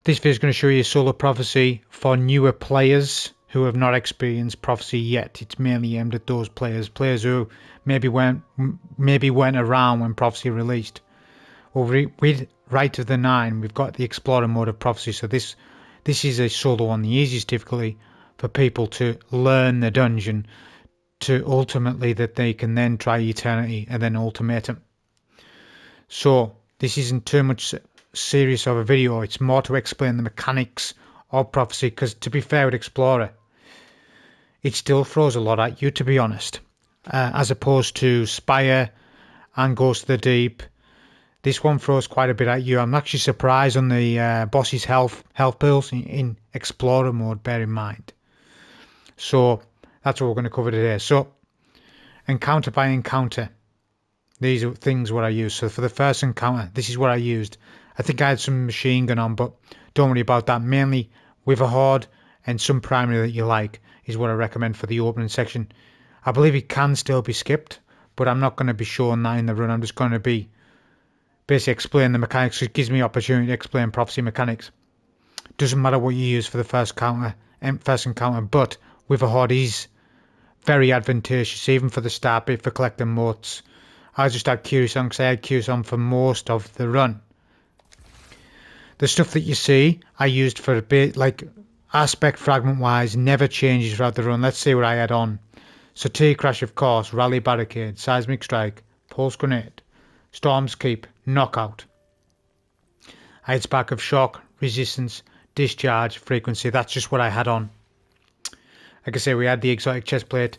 This video is going to show you Solo Prophecy for newer players who have not experienced Prophecy yet. It's mainly aimed at those players who maybe weren't around when Prophecy released. Well, with Rite of the 9, we've got the Explorer mode of Prophecy, so this is a solo on the easiest difficulty for people to learn the dungeon, to ultimately that they can then try Eternity and then Ultimatum. So this isn't too much serious of a video, it's more to explain the mechanics of Prophecy, because to be fair with Explorer, it still throws a lot at you, to be honest, as opposed to Spire and Ghost of the Deep. This one throws quite a bit at you. I'm actually surprised on the boss's health pools in Explorer mode, bear in mind. So that's what we're going to cover today. So encounter by encounter, these are things what I use. So for the first encounter, this is what I used. I think I had some machine gun on, but don't worry about that. Mainly with a horde and some primary that you like is what I recommend for the opening section. I believe it can still be skipped, but I'm not going to be showing that in the run. I'm just going to be basically explain the mechanics. It gives me opportunity to explain Prophecy mechanics. Doesn't matter what you use for the first encounter, but with a horde is very advantageous, even for the start bit for collecting motes. I just had Curious on because I had Curious on for most of the run. The stuff that you see I used for a bit, like aspect fragment wise, never changes throughout the run. Let's see what I had on. So T-Crash, of course, Rally Barricade, Seismic Strike, Pulse Grenade, Storm's Keep, Knockout. I had Spark of Shock, Resistance, Discharge, Frequency. That's just what I had on. Like I say, we had the exotic chestplate,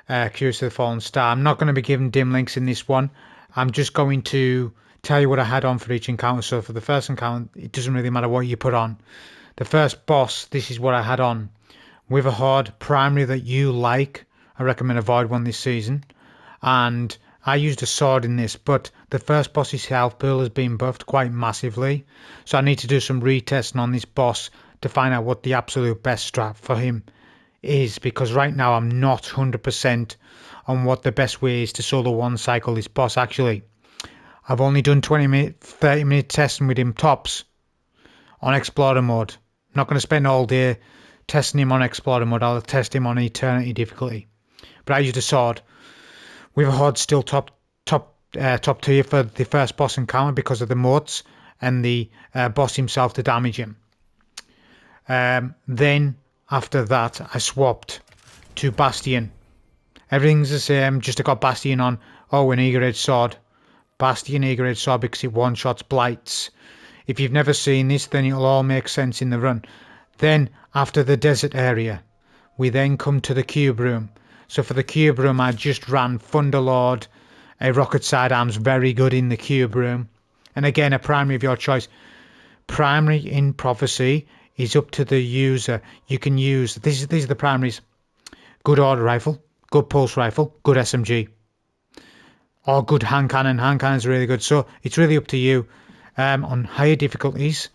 Curious of the Fallen Star. I'm not going to be giving dim links in this one. I'm just going to tell you what I had on for each encounter. So for the first encounter, it doesn't really matter what you put on. The first boss, this is what I had on. With a horde primary that you like, I recommend avoid one this season. And I used a sword in this, but the first boss's health pool has been buffed quite massively. So I need to do some retesting on this boss to find out what the absolute best strat for him is, because right now I'm not 100% on what the best way is to solo one cycle this boss. Actually, I've only done 30 minute testing with him tops on Explorer mode. I'm not going to spend all day testing him on Explorer mode. I'll test him on Eternity difficulty. But I used a sword. With a horde still top tier for the first boss encounter because of the motes and the boss himself to damage him. Then after that I swapped to Bastion. Everything's the same, just I got Bastion on. Oh, an Eager Edge Sword. Bastion Eager Edge Sword because it one-shots Blights. If you've never seen this, then it'll all make sense in the run. Then after the desert area, we then come to the cube room. So for the cube room, I just ran Thunderlord, a Rocket Sidearms, very good in the cube room. And again, a primary of your choice. Primary in Prophecy is up to the user. You can use, these are the primaries. Good Order Rifle, good Pulse Rifle, good SMG. Or good Hand Cannon. Hand Cannon is really good. So it's really up to you. On higher difficulties,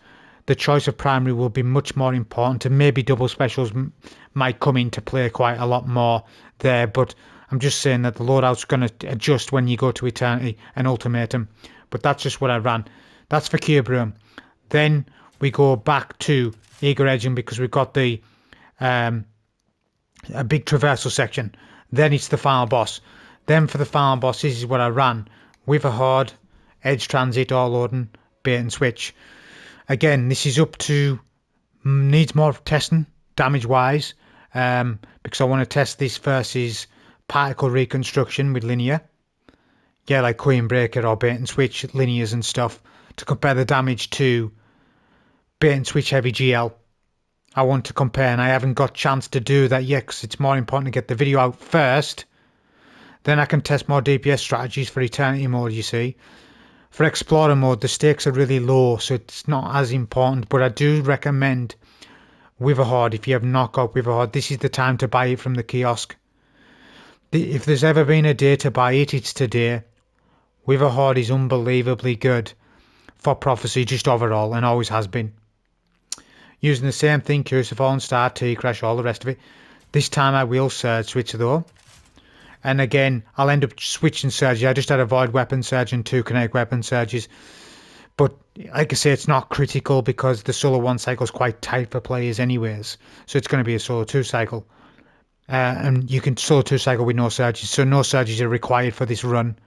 the choice of primary will be much more important, and maybe double specials might come into play quite a lot more there, but I'm just saying that the loadout's going to adjust when you go to Eternity and Ultimatum. But that's just what I ran. That's for Cube Room. Then we go back to Eager Edging because we've got the a big Traversal section. Then it's the final boss. Then for the final boss, this is what I ran. With a horde, Edge Transit, or loading, bait and switch. Again, this is up to, needs more testing, damage-wise, because I want to test this versus Particle Reconstruction with Linear. Yeah, like Queen Breaker or Bait and Switch Linears and stuff, to compare the damage to Bait and Switch Heavy GL. I want to compare, and I haven't got chance to do that yet, because it's more important to get the video out first. Then I can test more DPS strategies for Eternity mode, you see. For Explorer mode, the stakes are really low, so it's not as important. But I do recommend with a horde, if you have not got with a horde, this is the time to buy it from the kiosk. If there's ever been a day to buy it, it's today. With a horde is unbelievably good for Prophecy, just overall, and always has been. Using the same thing, Curious of the Fallen Star, T-Crash, all the rest of it. This time I will surge switch though. And again, I'll end up switching surges. I just had a Void Weapon Surge and 2 Kinetic Weapon Surges. But like I say, it's not critical because the solo 1 cycle is quite tight for players anyways. So it's going to be a solo 2 cycle. And you can solo 2 cycle with no surges. So no surges are required for this run.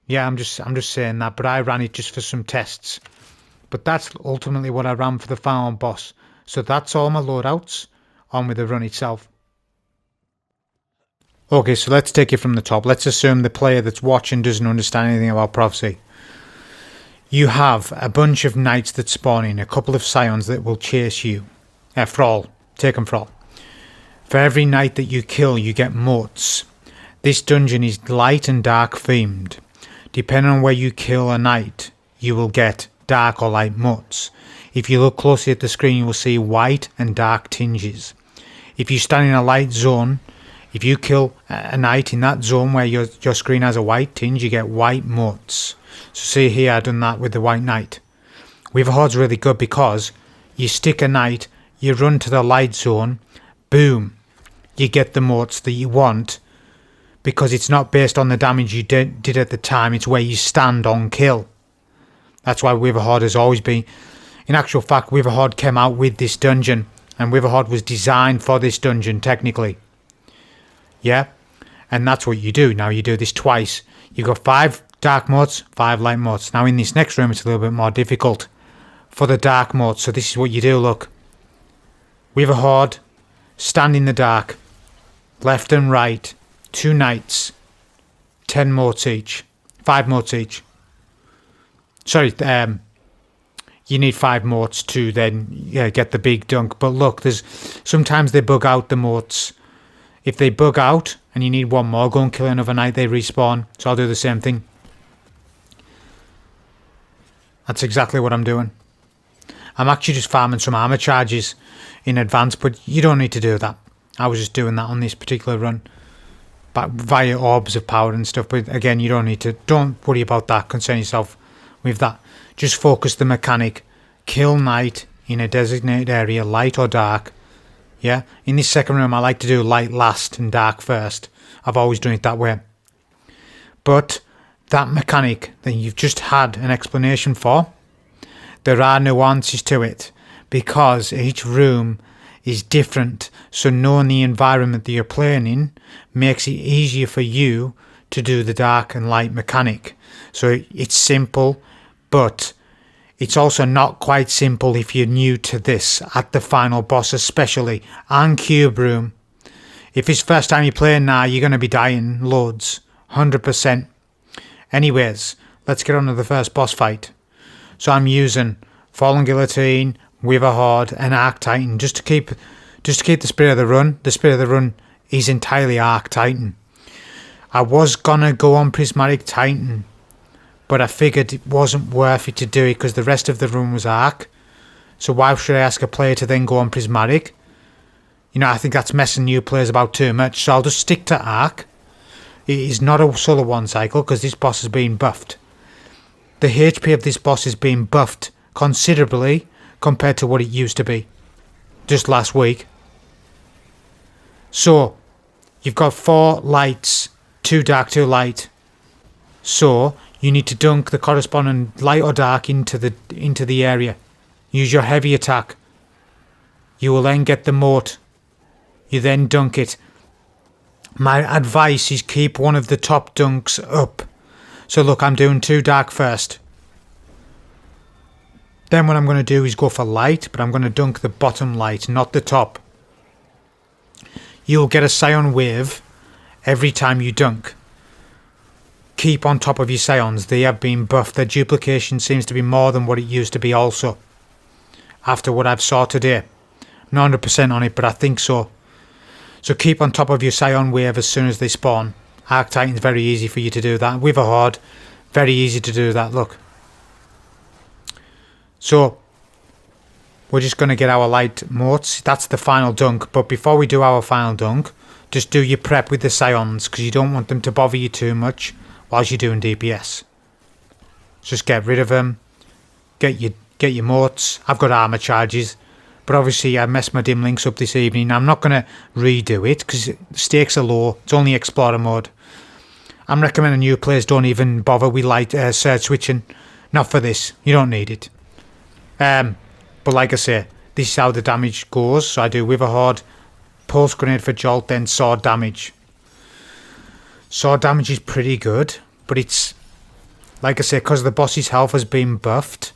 Yeah, I'm just saying that. But I ran it just for some tests. But that's ultimately what I ran for the final boss. So that's all my loadouts on with the run itself. Okay, so let's take it from the top. Let's assume the player that's watching doesn't understand anything about Prophecy. You have a bunch of knights that spawn in, a couple of scions that will chase you. Thrall. Take them Thrall. For every knight that you kill, you get motes. This dungeon is light and dark themed. Depending on where you kill a knight, you will get dark or light motes. If you look closely at the screen, you will see white and dark tinges. If you stand in a light zone, if you kill a knight in that zone where your screen has a white tinge, you get white motes. So see here, I've done that with the white knight. Weaverhoard's really good because you stick a knight, you run to the light zone, boom, you get the motes that you want because it's not based on the damage you did at the time, it's where you stand on kill. That's why Weaverhoard has always been... In actual fact, Weaverhoard came out with this dungeon and Weaverhoard was designed for this dungeon technically. Yeah? And that's what you do. Now you do this twice. You've got 5 dark motes, 5 light motes. Now in this next room it's a little bit more difficult for the dark motes. So this is what you do, look. Weaverhoard, stand in the dark, left and right, 2 knights, 10 motes each, 5 motes each. Sorry, you need 5 motes to then get the big dunk. But look, sometimes they bug out the motes. If they bug out and you need 1 more, go and kill another knight, they respawn. So I'll do the same thing. That's exactly what I'm doing. I'm actually just farming some armor charges in advance, but you don't need to do that. I was just doing that on this particular run, but via orbs of power and stuff. But again, you don't need to. Don't worry about that. Concern yourself with that. Just focus the mechanic. Kill knight in a designated area, light or dark. Yeah. In this second room, I like to do light last and dark first. I've always done it that way. But that mechanic that you've just had an explanation for, there are nuances to it because each room is different. So knowing the environment that you're playing in makes it easier for you to do the dark and light mechanic. So it's simple, but it's also not quite simple if you're new to this at the final boss especially, and cube room. If it's first time you're playing now, you're going to be dying loads, 100%. Anyways, let's get on to the first boss fight. So I'm using Fallen Guillotine, Weaverhoard and Arc Titan just to keep the spirit of the run. The spirit of the run is entirely Arc Titan. I was gonna go on Prismatic Titan, but I figured it wasn't worth it to do it because the rest of the run was Arc. So why should I ask a player to then go on Prismatic? You know, I think that's messing new players about too much. So I'll just stick to Arc. It is not a solo 1 cycle because this boss has been buffed. The HP of this boss has been buffed considerably compared to what it used to be just last week. So you've got 4 lights, 2 dark, 2 light. So you need to dunk the corresponding light or dark into the area. Use your heavy attack. You will then get the mote. You then dunk it. My advice is keep one of the top dunks up. So look, I'm doing 2 dark first. Then what I'm going to do is go for light, but I'm going to dunk the bottom light, not the top. You'll get a Scion wave every time you dunk. Keep on top of your Scions. They have been buffed. Their duplication seems to be more than what it used to be also. After what I've saw today. Not 100% on it, but I think so. So keep on top of your Scion wave as soon as they spawn. Arc Titan's very easy for you to do that. Weaverhoard, very easy to do that, look. So, we're just going to get our light motes. That's the final dunk. But before we do our final dunk, just do your prep with the Scions because you don't want them to bother you too much whilst you're doing DPS. Just get rid of them. Get your motes. I've got armor charges. But obviously I messed my dim links up this evening. I'm not going to redo it because the stakes are low. It's only explorer mode. I'm recommending new players don't even bother with light surge switching Not for this. You don't need it. But like I say, this is how the damage goes. So I do Witherhoard, Pulse Grenade for Jolt, then Sword damage. Sword damage is pretty good, but it's, like I say, because the boss's health has been buffed,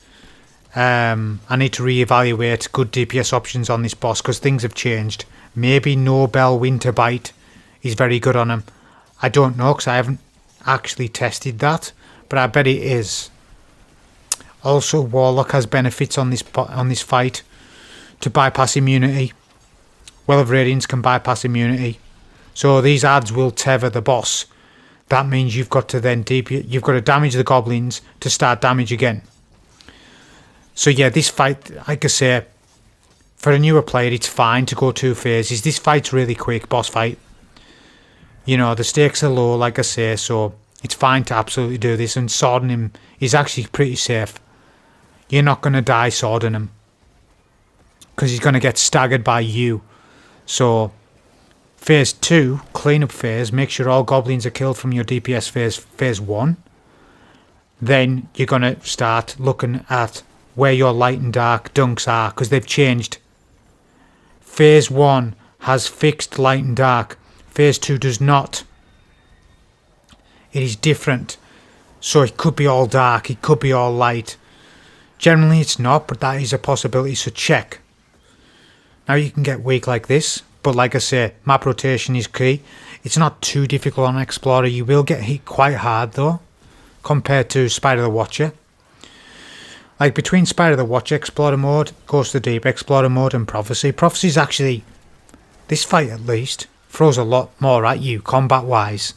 I need to reevaluate good DPS options on this boss because things have changed. Maybe Nobel Winterbite is very good on him. I don't know because I haven't actually tested that, but I bet it is. Also, Warlock has benefits on this fight to bypass immunity. Well of Radiance can bypass immunity. So these ads will tether the boss. That means you've got to damage the goblins to start damage again. So yeah, this fight, like I say, for a newer player, it's fine to go 2 phases. This fight's really quick, boss fight. You know, the stakes are low, like I say, so it's fine to absolutely do this. And swording him is actually pretty safe. You're not going to die swording him, because he's going to get staggered by you. So, phase 2, cleanup phase, make sure all goblins are killed from your DPS phase 1. Then you're going to start looking at where your light and dark dunks are, because they've changed. Phase 1 has fixed light and dark. Phase 2 does not. It is different. So it could be all dark, it could be all light. Generally it's not, but that is a possibility, so check. Now you can get weak like this, but like I say, map rotation is key. It's not too difficult on Explorer. You will get hit quite hard though, compared to Spider the Watcher. Like between Spider the Watcher Explorer mode, Ghost of the Deep Explorer mode and Prophecy. Prophecy's actually, this fight at least, throws a lot more at you combat wise.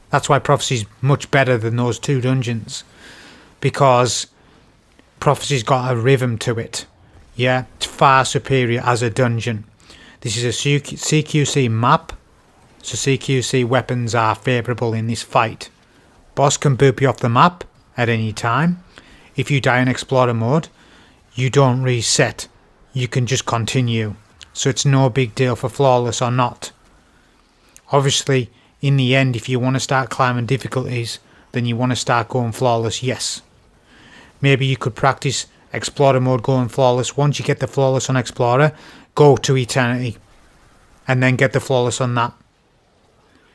That's why Prophecy's much better than those 2 dungeons. Because Prophecy's got a rhythm to it. Yeah, it's far superior as a dungeon. This is a CQC map, so CQC weapons are favourable in this fight. Boss can boop you off the map at any time. If you die in Explorer mode, you don't reset. You can just continue. So it's no big deal for flawless or not. Obviously, in the end, if you want to start climbing difficulties, then you want to start going flawless, yes. Maybe you could practice Explorer mode going flawless. Once you get the flawless on Explorer, go to Eternity. And then get the flawless on that.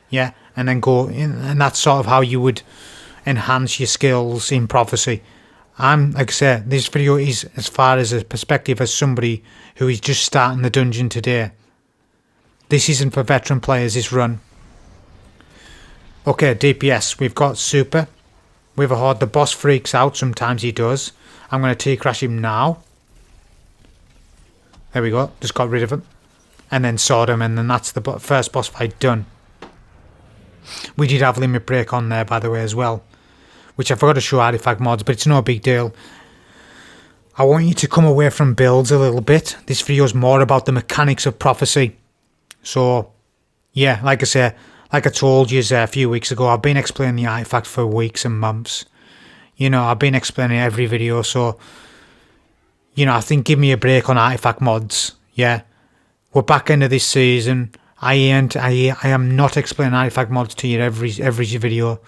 Yeah, and then go in, and that's sort of how you would enhance your skills in Prophecy. Like I said, this video is as far as a perspective as somebody who is just starting the dungeon today. This isn't for veteran players, this run. Okay, DPS, we've got Super. Witherhoard, the boss freaks out, sometimes he does. I'm going to T-crash him now. There we go, just got rid of him. And then sword him, and then that's the first boss fight done. We did have Limit Break on there, by the way, as well. Which I forgot to show artifact mods, but it's no big deal. I want you to come away from builds a little bit. This video is more about the mechanics of Prophecy. So, yeah, like I say, like I told you a few weeks ago, I've been explaining the artifact for weeks and months. You know, I've been explaining every video, so, you know, I think give me a break on artifact mods. Yeah, we're back into this season. I am not explaining artifact mods to you every video.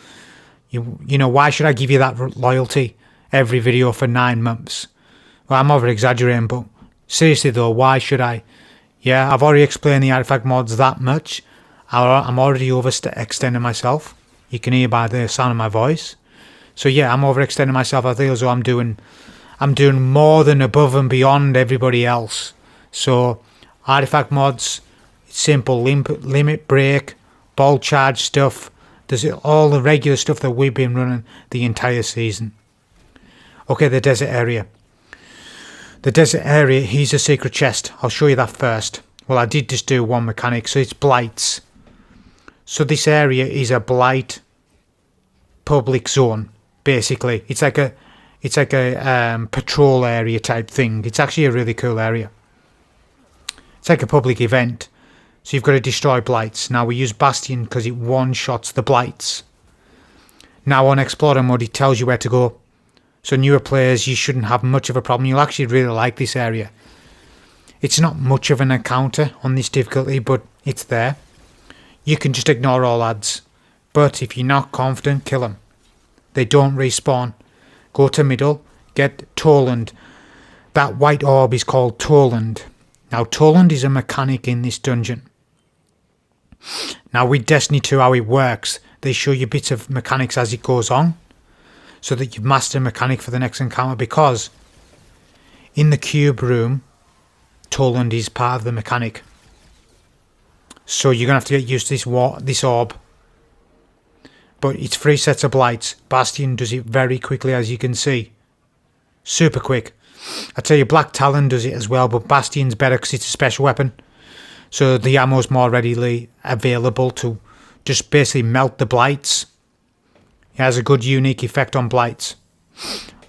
You know, why should I give you that loyalty every video for 9 months? Well, I'm over exaggerating, but seriously though, why should I? Yeah, I've already explained the artifact mods that much. I'm already overextending myself. You can hear by the sound of my voice. So yeah, I'm overextending myself. I feel as though I'm doing more than above and beyond everybody else. So artifact mods, it's simple. Limit break, ball charge stuff. There's all the regular stuff that we've been running the entire season. Okay, the desert area. The desert area, here's a secret chest. I'll show you that first. Well, I did just do one mechanic, so it's Blights. So this area is a Blight public zone, basically. It's like a patrol area type thing. It's actually a really cool area. It's like a public event. So you've got to destroy Blights. Now we use Bastion because it one-shots the Blights. Now on Explorer mode it tells you where to go. So newer players, you shouldn't have much of a problem. You'll actually really like this area. It's not much of an encounter on this difficulty, but it's there. You can just ignore all ads. But if you're not confident, kill them. They don't respawn. Go to middle get Toland. That white orb is called Toland. Now, Toland is a mechanic in this dungeon. Now, with Destiny 2, how it works, they show you bits of mechanics as it goes on, so that you've mastered a mechanic for the next encounter, because in the cube room, Toland is part of the mechanic. So you're going to have to get used to this orb. But it's 3 sets of Blights. Bastion does it very quickly, as you can see. Super quick. I tell you, Black Talon does it as well, but Bastion's better because it's a special weapon. So the ammo's more readily available to just basically melt the Blights. It has a good unique effect on Blights.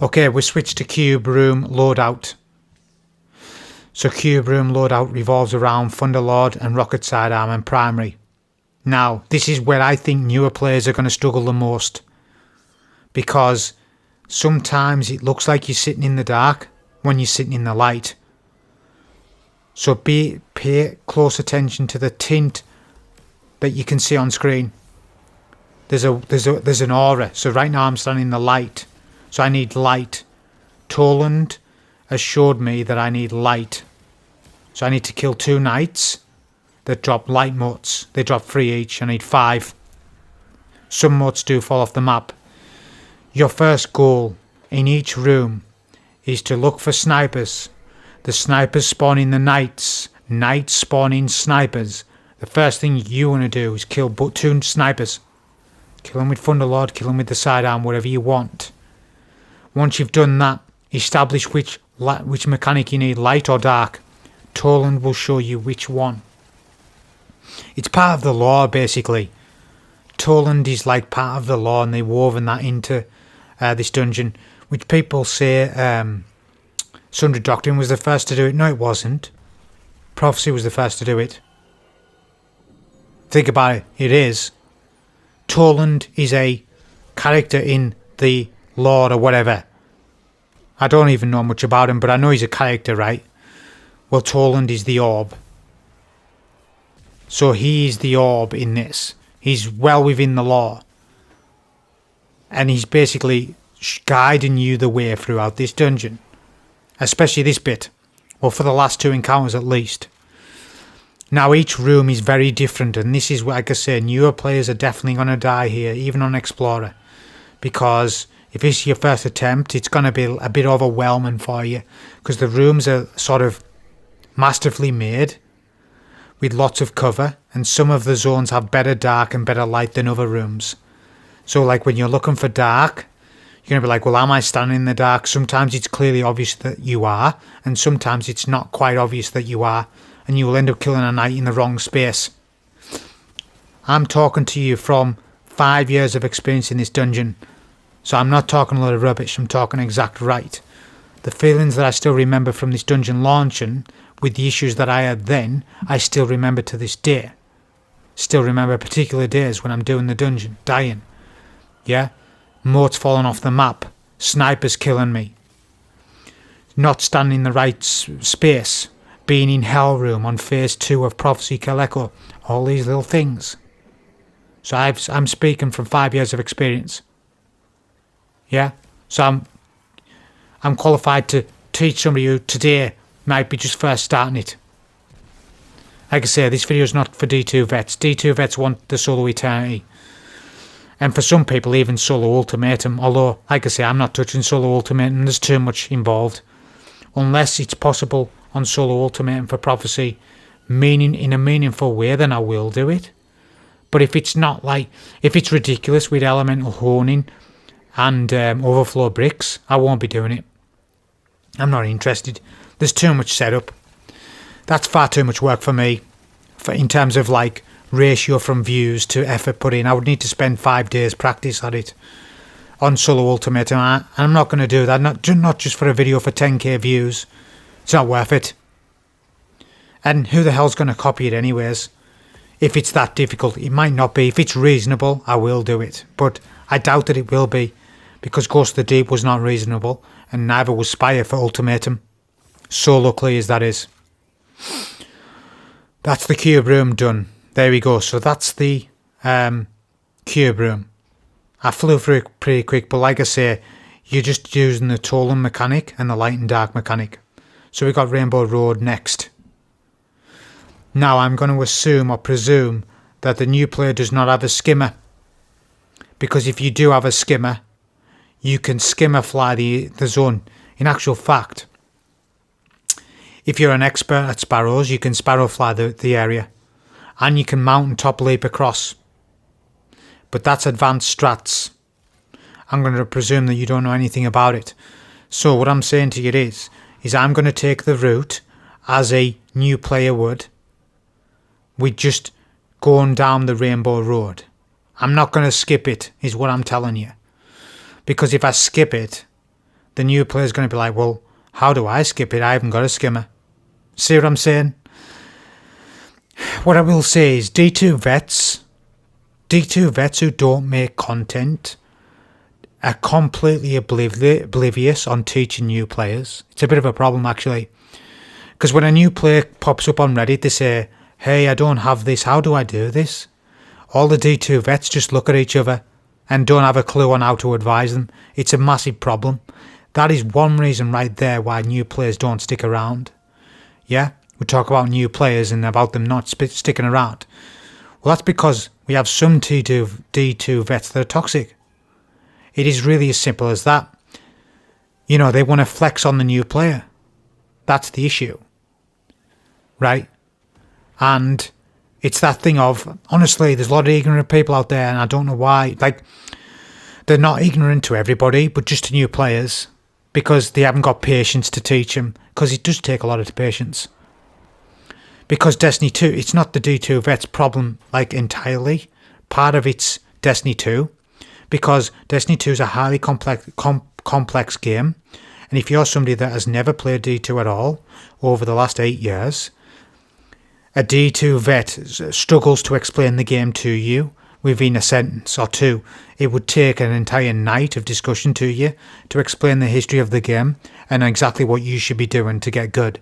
Okay, we switch to Cube Room Loadout. So Cube Room Loadout revolves around Thunderlord and Rocket Sidearm and Primary. Now, this is where I think newer players are going to struggle the most, because sometimes it looks like you're sitting in the dark when you're sitting in the light. So pay close attention to the tint that you can see on screen. There's an aura. So right now I'm standing in the light, so I need light. Toland has showed me that I need light, so I need to kill 2 knights that drop light motes. They drop 3 each. I need 5. Some motes do fall off the map. Your first goal in each room is to look for snipers. The snipers spawn in the knights. Knights spawn in snipers. The first thing you want to do is kill 2 snipers. Kill them with Thunderlord, kill them with the sidearm, whatever you want. Once you've done that, establish which mechanic you need, light or dark. Toland will show you which one. It's part of the lore, basically. Toland is like part of the lore, and they've woven that into this dungeon, which people say Sundry Doctrine was the first to do it. No, it wasn't. Prophecy was the first to do it. Think about it. It is. Toland is a character in the lore or whatever. I don't even know much about him, but I know he's a character, right? Well, Toland is the orb. So he's the orb in this. He's well within the lore. And he's basically guiding you the way throughout this dungeon. Especially this bit. Well, for the last 2 encounters at least. Now, each room is very different. And this is, like I say, newer players are definitely going to die here, even on Explorer. Because if it's your first attempt, it's going to be a bit overwhelming for you. Because the rooms are sort of masterfully made, with lots of cover, and some of the zones have better dark and better light than other rooms. So like when you're looking for dark, you're going to be like, well, am I standing in the dark? Sometimes it's clearly obvious that you are, and sometimes it's not quite obvious that you are, and you will end up killing a knight in the wrong space. I'm talking to you from 5 years of experience in this dungeon, so I'm not talking a lot of rubbish, I'm talking exact right. The feelings that I still remember from this dungeon launching, with the issues that I had then, I still remember to this day. Still remember particular days when I'm doing the dungeon, dying. Yeah? Motes falling off the map. Snipers killing me. Not standing in the right space. Being in Hell Room on phase 2 of Prophecy Kaleko. All these little things. So I'm speaking from 5 years of experience. Yeah? So I'm qualified to teach somebody who today might be just first starting it. Like I say, this video is not for D2 vets. D2 vets want the solo eternity. And for some people, even solo ultimatum. Although, like I say, I'm not touching solo ultimatum. There's too much involved. Unless it's possible on solo ultimatum for Prophecy, in a meaningful way, then I will do it. But if it's not if it's ridiculous with elemental honing and overflow bricks, I won't be doing it. I'm not interested. There's too much setup. That's far too much work for me. In terms of ratio from views to effort put in, I would need to spend 5 days practice at it on solo ultimatum. And I'm not going to do that. Not just for a video for 10k views. It's not worth it. And who the hell's going to copy it anyways? If it's that difficult, it might not be. If it's reasonable, I will do it. But I doubt that it will be, because Ghost of the Deep was not reasonable, and neither was Spire for Ultimatum. So luckily as that is. That's the cube room done. There we go. So that's the cube room. I flew through it pretty quick, but like I say, you're just using the tolling mechanic and the light and dark mechanic. So we got Rainbow Road next. Now I'm going to assume or presume that the new player does not have a skimmer, because if you do have a skimmer, you can skimmer fly the zone. In actual fact, if you're an expert at sparrows, you can sparrow fly the area, and you can mount and top leap across. But that's advanced strats. I'm going to presume that you don't know anything about it. So what I'm saying to you is I'm going to take the route as a new player would. We're just going down the Rainbow Road. I'm not going to skip it, is what I'm telling you. Because if I skip it, the new player's going to be like, well, how do I skip it? I haven't got a skimmer. See what I'm saying? What I will say is D2 vets who don't make content are completely oblivious on teaching new players. It's a bit of a problem, actually. Because when a new player pops up on Reddit, they say, hey, I don't have this, how do I do this? All the D2 vets just look at each other and don't have a clue on how to advise them. It's a massive problem. That is one reason right there why new players don't stick around. Yeah, we talk about new players and about them not sticking around. Well, that's because we have some D2 vets that are toxic. It is really as simple as that. You know, they want to flex on the new player. That's the issue. Right? And it's that thing of, honestly, there's a lot of ignorant people out there, and I don't know why. Like, they're not ignorant to everybody, but just to new players, because they haven't got patience to teach them, because it does take a lot of patience. Because Destiny 2, it's not the D2 vet's problem, like, entirely. Part of it's Destiny 2, because Destiny 2 is a highly complex game, and if you're somebody that has never played D2 at all over the last 8 years, a D2 vet struggles to explain the game to you within a sentence or two. It would take an entire night of discussion to you to explain the history of the game and exactly what you should be doing to get good.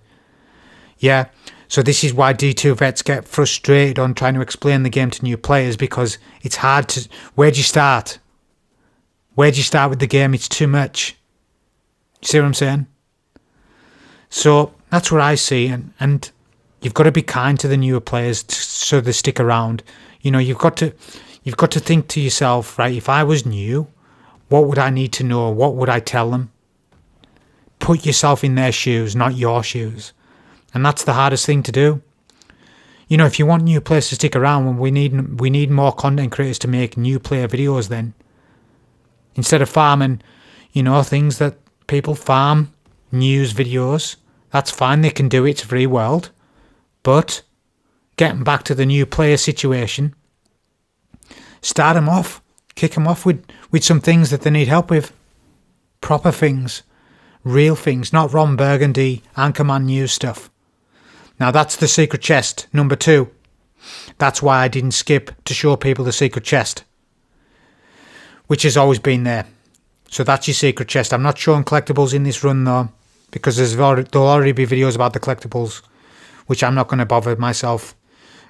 Yeah, so this is why D2 vets get frustrated on trying to explain the game to new players, because it's hard to... Where do you start? Where do you start with the game? It's too much. You see what I'm saying? So that's what I see, and you've got to be kind to the newer players so they stick around. You know, you've got to think to yourself, right, if I was new, what would I need to know? What would I tell them? Put yourself in their shoes, not your shoes. And that's the hardest thing to do. You know, if you want new players to stick around, we need more content creators to make new player videos then. Instead of farming, you know, things that people farm, news videos, that's fine, they can do it, it's a free world. But getting back to the new player situation, start them off, kick them off with some things that they need help with. Proper things, real things, not Ron Burgundy, Anchorman news stuff. Now that's the secret chest, number 2. That's why I didn't skip to show people the secret chest, which has always been there. So that's your secret chest. I'm not showing collectibles in this run though, because there'll already be videos about the collectibles, which I'm not going to bother myself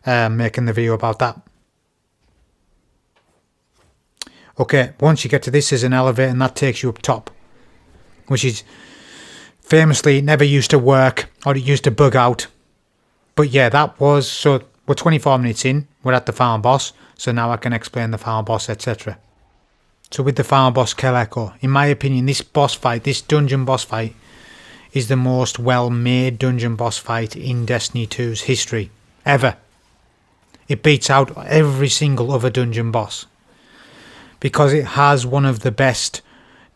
making the video about that. Okay, once you get to this, there's an elevator and that takes you up top, which is famously never used to work, or it used to bug out. But yeah, that was, so we're 24 minutes in, we're at the farm boss, so now I can explain the farm boss, etc. So with the farm boss Keleko, in my opinion, this boss fight, this dungeon boss fight, is the most well-made dungeon boss fight in Destiny 2's history, ever. It beats out every single other dungeon boss, because it has one of the best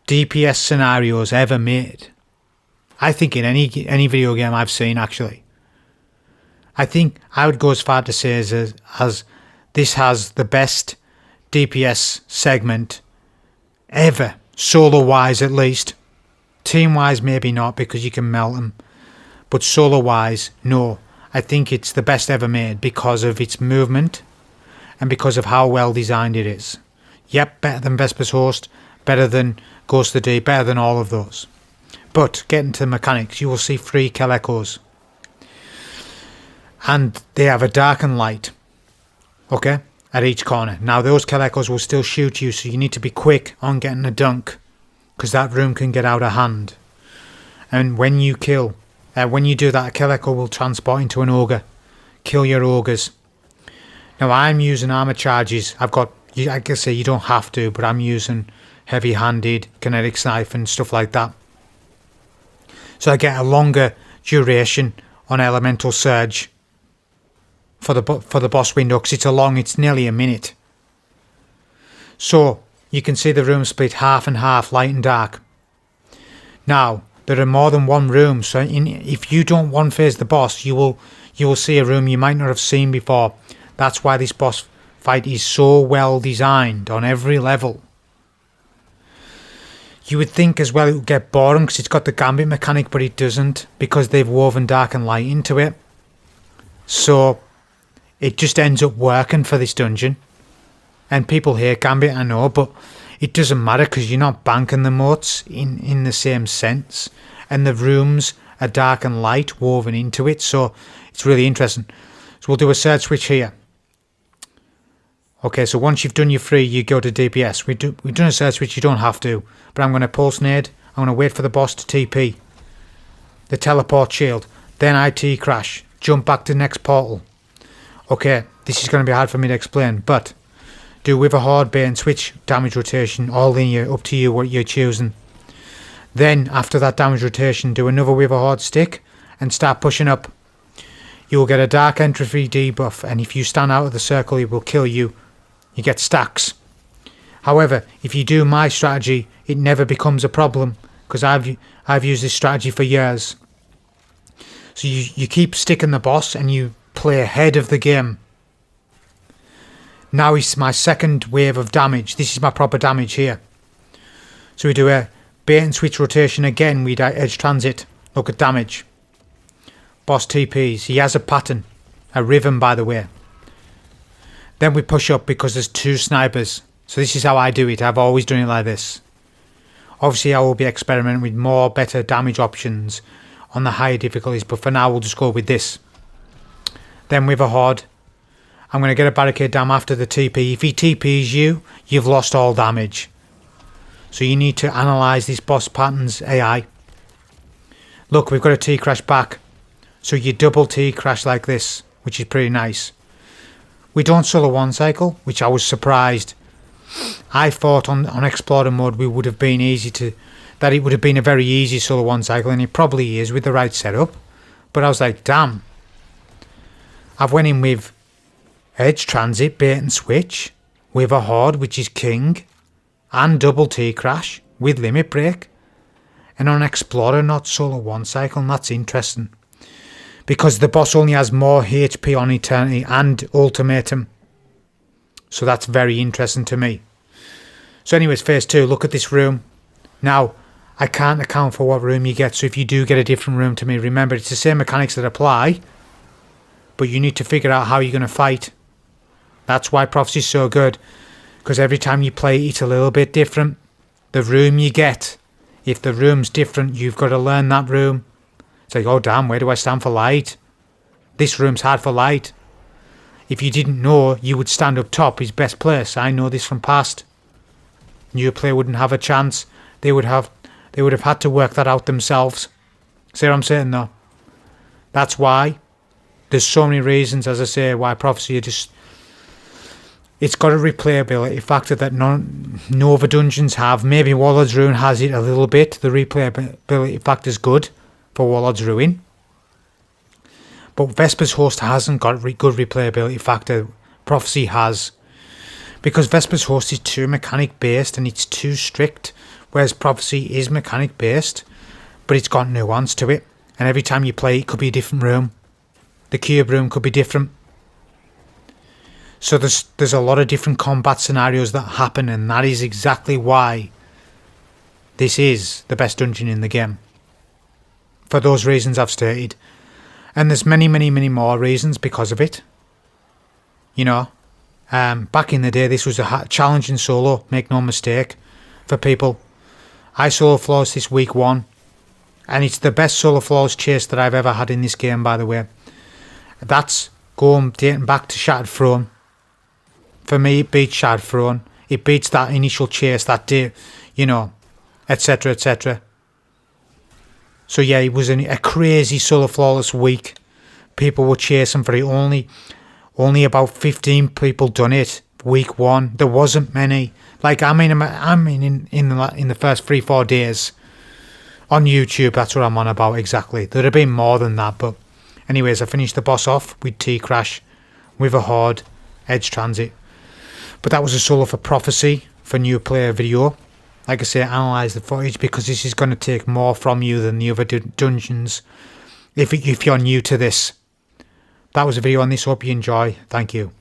DPS scenarios ever made. I think in any video game I've seen, actually. I think I would go as far to say as this has the best DPS segment ever, solo-wise at least. Team-wise, maybe not, because you can melt them. But solo-wise, no. I think it's the best ever made because of its movement and because of how well designed it is. Yep, better than Vesper's Host, better than Ghost of the Deep, better than all of those. But getting to the mechanics, you will see 3 Kelekos. And they have a dark and light, okay, at each corner. Now those Kelekos will still shoot you, so you need to be quick on getting a dunk, because that room can get out of hand. And when you do that, a kill echo will transport into an ogre. Kill your ogres. Now I'm using armor charges. I can say you don't have to, but I'm using heavy-handed, kinetic knife and stuff like that. So I get a longer duration on elemental surge for the boss window, because it's nearly a minute. So you can see the room split half and half, light and dark. Now there are more than one room, so if you don't one phase the boss, you will see a room you might not have seen before. That's why this boss fight is so well designed on every level. You would think as well it would get boring because it's got the gambit mechanic, but it doesn't, because they've woven dark and light into it. So it just ends up working for this dungeon. And people hate gambit, I know, but it doesn't matter because you're not banking the moats in the same sense. And the rooms are dark and light woven into it, so it's really interesting. So we'll do a surge switch here. Okay, so once you've done your 3, you go to DPS. We've done a surge switch, you don't have to. But I'm going to pulse nade. I'm going to wait for the boss to TP. The teleport shield. Then I T-crash. Jump back to the next portal. Okay, this is going to be hard for me to explain, but do with a horde, bait and switch, damage rotation, all linear, up to you what you're choosing. Then, after that damage rotation, do another with a horde stick and start pushing up. You will get a dark entropy debuff, and if you stand out of the circle, it will kill you. You get stacks. However, if you do my strategy, it never becomes a problem, because I've used this strategy for years. So you keep sticking the boss and you play ahead of the game. Now is my second wave of damage. This is my proper damage here. So we do a bait and switch rotation again. We edge transit. Look at damage. Boss TPs. He has a pattern. A rhythm, by the way. Then we push up because there's 2 snipers. So this is how I do it. I've always done it like this. Obviously I will be experimenting with more better damage options on the higher difficulties, but for now we'll just go with this. Then with a horde, I'm going to get a barricade down after the TP. If he TPs you, you've lost all damage. So you need to analyse this boss pattern's AI. Look, we've got a T-crash back. So you double T-crash like this, which is pretty nice. We don't solo 1 cycle, which I was surprised. I thought on Explorer mode we would have been that it would have been a very easy solo 1 cycle, and it probably is with the right setup. But I was like, damn. I've went in with edge transit, bait and switch, with a horde, which is king, and double T-crash with limit break. And on Explorer, not solo 1 cycle, and that's interesting. Because the boss only has more HP on Eternity and Ultimatum. So that's very interesting to me. So anyways, phase 2, look at this room. Now, I can't account for what room you get, so if you do get a different room to me, remember it's the same mechanics that apply, but you need to figure out how you're going to fight. That's why Prophecy is so good, because every time you play it's a little bit different. The room you get, if the room's different, you've got to learn that room. It's like, oh damn, where do I stand for light? This room's hard for light. If you didn't know, you would stand up top is best place. I know this from past. New player wouldn't have a chance. They would have had to work that out themselves. See what I'm saying though? That's why. There's so many reasons, as I say, why Prophecy are just... It's got a replayability factor that no other dungeons have. Maybe Warlord's Ruin has it a little bit. The replayability factor's good for Warlord's Ruin. But Vesper's Host hasn't got a good replayability factor. Prophecy has. Because Vesper's Host is too mechanic based and it's too strict. Whereas Prophecy is mechanic based, but it's got nuance to it. And every time you play it could be a different room. The cube room could be different. So there's a lot of different combat scenarios that happen, and that is exactly why this is the best dungeon in the game. For those reasons I've stated. And there's many, many, many more reasons because of it. You know, back in the day this was a challenging solo, make no mistake, for people. I solo flawless this week 1. And it's the best solo flawless chase that I've ever had in this game, by the way. That's dating back to Shattered Throne. For me, it beats Shattered Throne. It beats that initial chase that day, you know. etc, etc. So yeah, it was a crazy solo flawless week. People were chasing for it. Only about 15 people done it week one. There wasn't many. Like in the first 3-4 days on YouTube. That's what I'm on about exactly. There'd have been more than that, but anyways, I finished the boss off with T-Crash, with a Horde, Edge Transit. But that was a solo for Prophecy for new player video. Like I say, analyse the footage because this is going to take more from you than the other dungeons if you're new to this. That was a video on this. Hope you enjoy. Thank you.